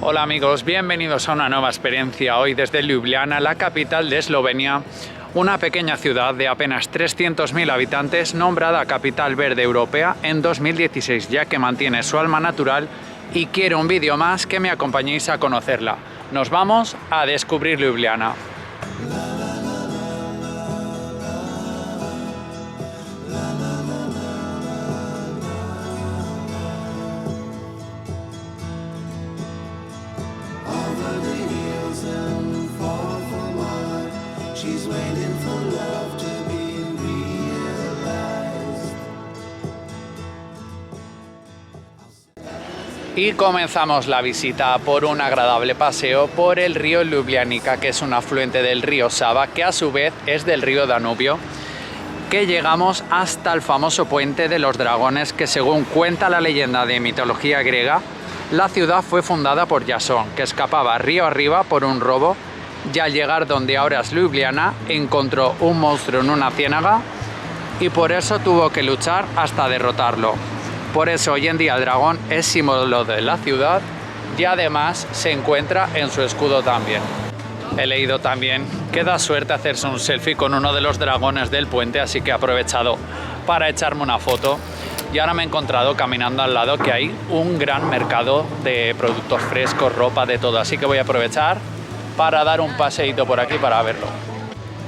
Hola amigos, bienvenidos a una nueva experiencia hoy desde Ljubljana, la capital de Eslovenia, una pequeña ciudad de apenas 300.000 habitantes nombrada Capital Verde Europea en 2016, ya que mantiene su alma natural y quiero un vídeo más que me acompañéis a conocerla. Nos vamos a descubrir Ljubljana. Y comenzamos la visita por un agradable paseo por el río Ljubljanica, que es un afluente del río Sava, que a su vez es del río Danubio, que llegamos hasta el famoso puente de los dragones, que según cuenta la leyenda de mitología griega, la ciudad fue fundada por Jasón, que escapaba río arriba por un robo, y al llegar donde ahora es Ljubljana encontró un monstruo en una ciénaga y por eso tuvo que luchar hasta derrotarlo. Por eso hoy en día el dragón es símbolo de la ciudad y además se encuentra en su escudo también. He leído también que da suerte hacerse un selfie con uno de los dragones del puente, así que he aprovechado para echarme una foto. Y ahora me he encontrado caminando al lado que hay un gran mercado de productos frescos, ropa, de todo. Así que voy a aprovechar para dar un paseíto por aquí para verlo.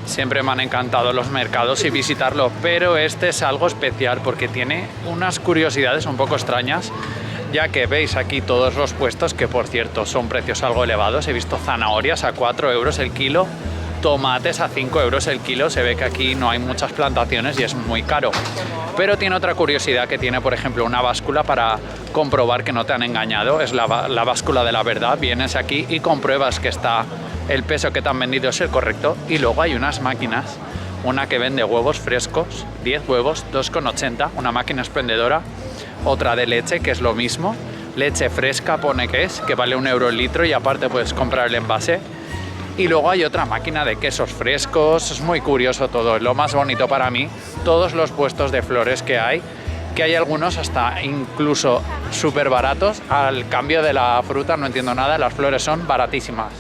Siempre me han encantado los mercados y visitarlo, pero este es algo especial porque tiene unas curiosidades un poco extrañas, ya que veis aquí todos los puestos, que por cierto son precios algo elevados. He visto zanahorias a 4 euros el kilo, tomates a 5 euros el kilo. Se ve que aquí no hay muchas plantaciones y es muy caro. Pero tiene otra curiosidad, que tiene por ejemplo una báscula para comprobar que no te han engañado. Es la báscula de la verdad. Vienes aquí y compruebas que el peso que te han vendido es el correcto. Y luego hay unas máquinas, una que vende huevos frescos, 10 huevos, 2,80, una máquina expendedora. Otra de leche, que es lo mismo, leche fresca pone que vale 1 euro el litro, y aparte puedes comprar el envase. Y luego hay otra máquina de quesos frescos. Es muy curioso todo. Lo más bonito para mí, todos los puestos de flores que hay algunos hasta incluso súper baratos. Al cambio de la fruta no entiendo nada, las flores son baratísimas.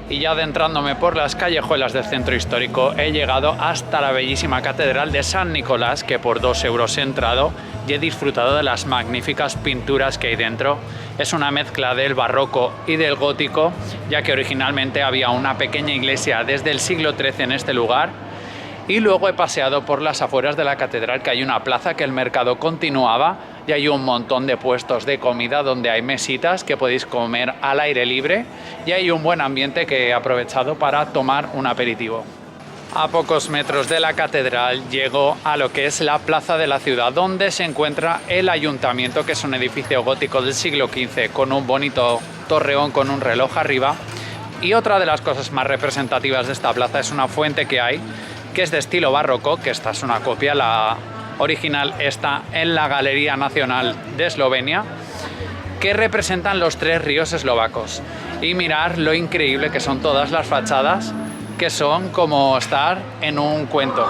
Y ya adentrándome por las callejuelas del centro histórico, he llegado hasta la bellísima catedral de San Nicolás, que por 2 euros he entrado y he disfrutado de las magníficas pinturas que hay dentro. Es una mezcla del barroco y del gótico, ya que originalmente había una pequeña iglesia desde el siglo XIII en este lugar. Y luego he paseado por las afueras de la catedral, que hay una plaza, que el mercado continuaba, y hay un montón de puestos de comida donde hay mesitas que podéis comer al aire libre, y hay un buen ambiente que he aprovechado para tomar un aperitivo. A pocos metros de la catedral llego a lo que es la plaza de la ciudad, donde se encuentra el ayuntamiento, que es un edificio gótico del siglo XV con un bonito torreón con un reloj arriba. Y otra de las cosas más representativas de esta plaza es una fuente que hay, que es de estilo barroco, que esta es una copia, la original está en la Galería Nacional de Eslovenia, que representan los 3 ríos eslovacos. Y mirar lo increíble que son todas las fachadas, que son como estar en un cuento.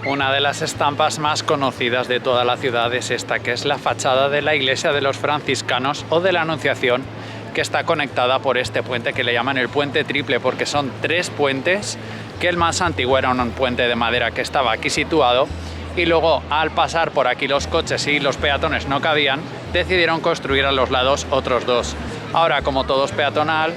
Una de las estampas más conocidas de toda la ciudad es esta, que es la fachada de la iglesia de los franciscanos o de la Anunciación, que está conectada por este puente que le llaman el puente triple, porque son 3 puentes, que el más antiguo era un puente de madera que estaba aquí situado, y luego al pasar por aquí los coches y los peatones no cabían, decidieron construir a los lados otros 2. Ahora, como todo es peatonal,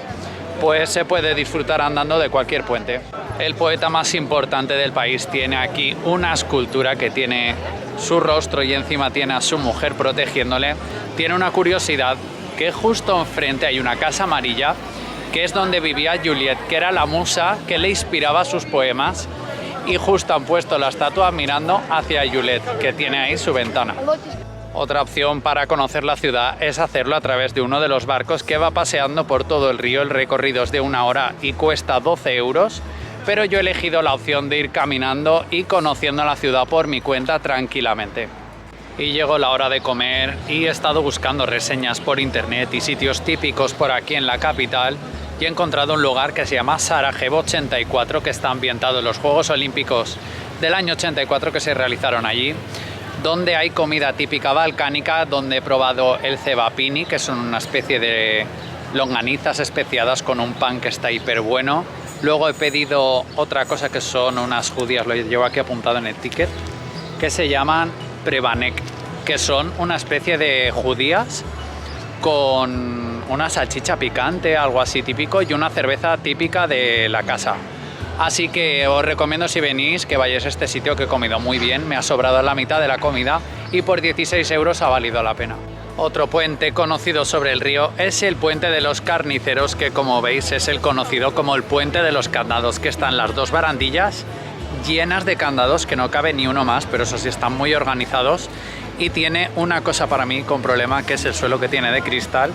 pues se puede disfrutar andando de cualquier puente. El poeta más importante del país tiene aquí una escultura que tiene su rostro y encima tiene a su mujer protegiéndole. Tiene una curiosidad, que justo enfrente hay una casa amarilla, que es donde vivía Juliet, que era la musa que le inspiraba sus poemas, y justo han puesto la estatua mirando hacia Juliet, que tiene ahí su ventana. Otra opción para conocer la ciudad es hacerlo a través de uno de los barcos que va paseando por todo el río. El recorrido es de 1 hora y cuesta 12 euros, pero yo he elegido la opción de ir caminando y conociendo la ciudad por mi cuenta tranquilamente. Y llegó la hora de comer y he estado buscando reseñas por internet y sitios típicos por aquí en la capital, y he encontrado un lugar que se llama Sarajevo 84, que está ambientado en los Juegos Olímpicos del año 84 que se realizaron allí, donde hay comida típica balcánica, donde he probado el cevapini, que es una especie de longanizas especiadas con un pan que está hiper bueno. Luego he pedido otra cosa que son unas judías, lo llevo aquí apuntado en el ticket, que se llaman prebanek, que son una especie de judías con una salchicha picante, algo así típico, y una cerveza típica de la casa. Así que os recomiendo, si venís, que vayáis a este sitio, que he comido muy bien, me ha sobrado la mitad de la comida y por 16 euros ha valido la pena. Otro puente conocido sobre el río es el puente de los carniceros, que como veis es el conocido como el puente de los candados, que están las dos barandillas llenas de candados, que no cabe ni uno más, pero eso sí, están muy organizados, y tiene una cosa para mí con problema, que es el suelo que tiene de cristal,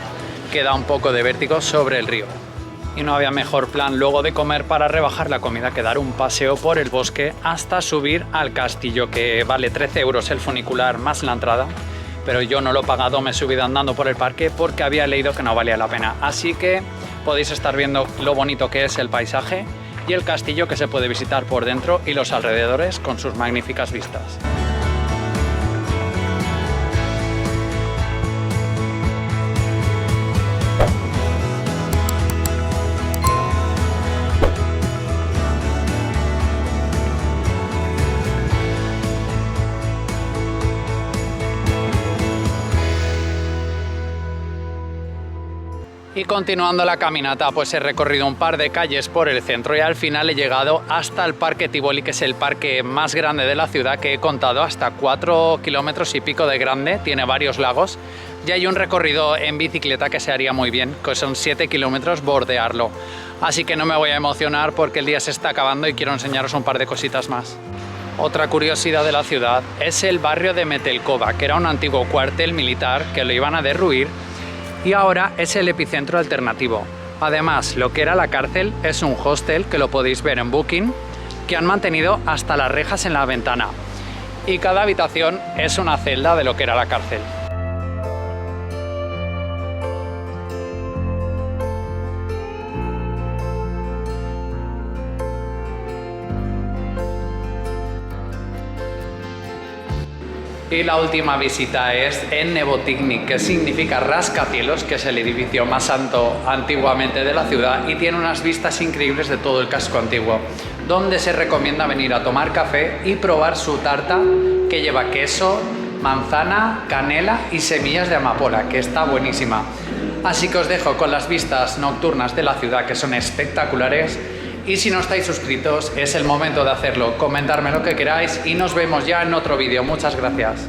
que da un poco de vértigo sobre el río. Y no había mejor plan luego de comer para rebajar la comida que dar un paseo por el bosque hasta subir al castillo, que vale 13 euros el funicular más la entrada, pero yo no lo he pagado, me he subido andando por el parque porque había leído que no valía la pena. Así que podéis estar viendo lo bonito que es el paisaje y el castillo, que se puede visitar por dentro y los alrededores con sus magníficas vistas. Y continuando la caminata, pues he recorrido un par de calles por el centro y al final he llegado hasta el Parque Tivoli, que es el parque más grande de la ciudad, que he contado hasta 4 kilómetros y pico de grande, tiene varios lagos, y hay un recorrido en bicicleta que se haría muy bien, que son 7 kilómetros bordearlo. Así que no me voy a emocionar porque el día se está acabando y quiero enseñaros un par de cositas más. Otra curiosidad de la ciudad es el barrio de Metelkova, que era un antiguo cuartel militar que lo iban a derruir, y ahora es el epicentro alternativo. Además, lo que era la cárcel es un hostel, que lo podéis ver en Booking, que han mantenido hasta las rejas en la ventana. Y cada habitación es una celda de lo que era la cárcel. Y la última visita es en Nebotiknik, que significa rascacielos, que es el edificio más alto antiguamente de la ciudad y tiene unas vistas increíbles de todo el casco antiguo, donde se recomienda venir a tomar café y probar su tarta, que lleva queso, manzana, canela y semillas de amapola, que está buenísima. Así que os dejo con las vistas nocturnas de la ciudad, que son espectaculares. Y si no estáis suscritos, es el momento de hacerlo. Comentadme lo que queráis y nos vemos ya en otro vídeo. Muchas gracias.